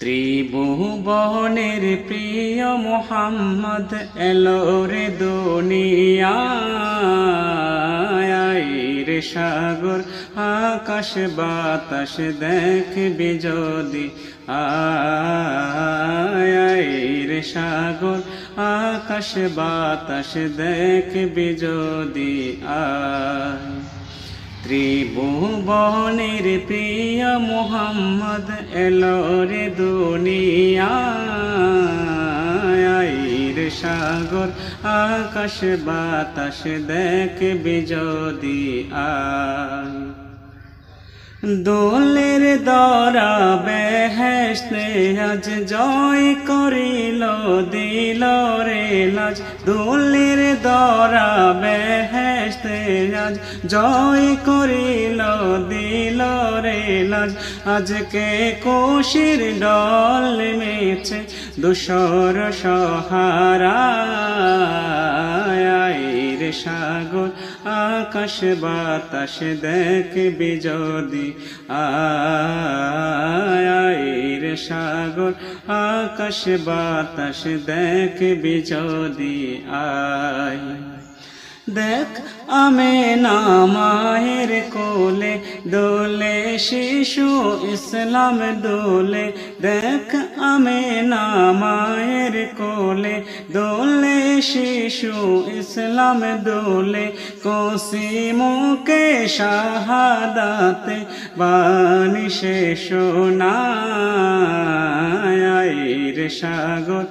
ত্রিভুবনের প্রিয় মুহাম্মদ এলো রে দুনিয়ায় রে সাগর আকাশ বাতাস দেখবি যদি আয় রে সাগর আকাশ বাতাস দেখবি যদি আয় ত্রিভুবনের প্রিয় মুহাম্মদ এলো রে দুনিয়ায় রে সাগর আকাশ বাতাস দেখবি যদি আয় দোলের দরা বেহেশতে আজ জয় করিল দিল রে লাজ দোলের দরা বেহেশতে আজ জয় করিল দিল রে লাজ আজকে কোশির ডল মেছে দুশর সহারা রে সাগর আকাশ বাতাস দেখবি যদি আয় রে সাগর আকাশ বাতাস দেখবি যদি আয় দেখ আমেনা মায়ের কোলে দোলে শিশু ইসলাম দোলে দেখ আমেনা মায়ের কোলে দোলে শিশু ইসলাম দোলে কোসিমুকে শাহাদাতে বাণী শেষ রে সাগর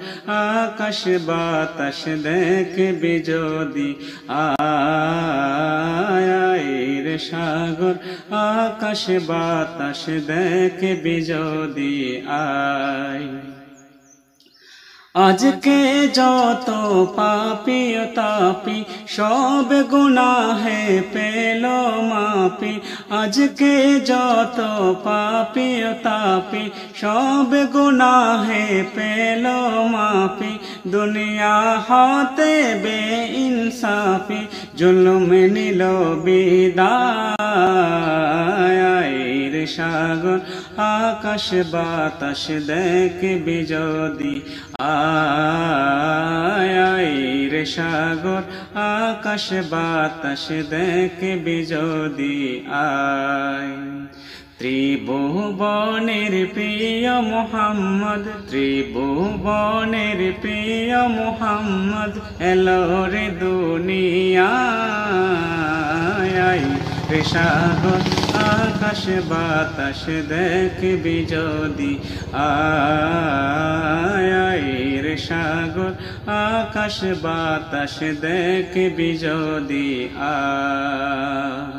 আকাশ বাতাস দেখবি যদি আয় রে সাগর আকাশ বাতাস দেখবি যদি আয় আজকে যত পাপী তাপি সব গুনাহে পেল মাপি আজকে যত পাপী তাপি সব গুনাহে পেল মাপি দুনিয়া হতে বেইনসাফি জুলুম নিল বিদায় রে সাগর আকাশ বাতাস দেখবি যদি আয় রে সাগর আকাশ বাতাস দেখবি যদি আয় ত্রিভুবনের প্রিয় মুহাম্মদ ত্রিভুবনের প্রিয় মুহাম্মদ এলো রে দুনিয়ায় রে সাগর আকাশ বাতাস দেখবি যদি আয় রে সাগর আকাশ বাতাস দেখবি যদি আয়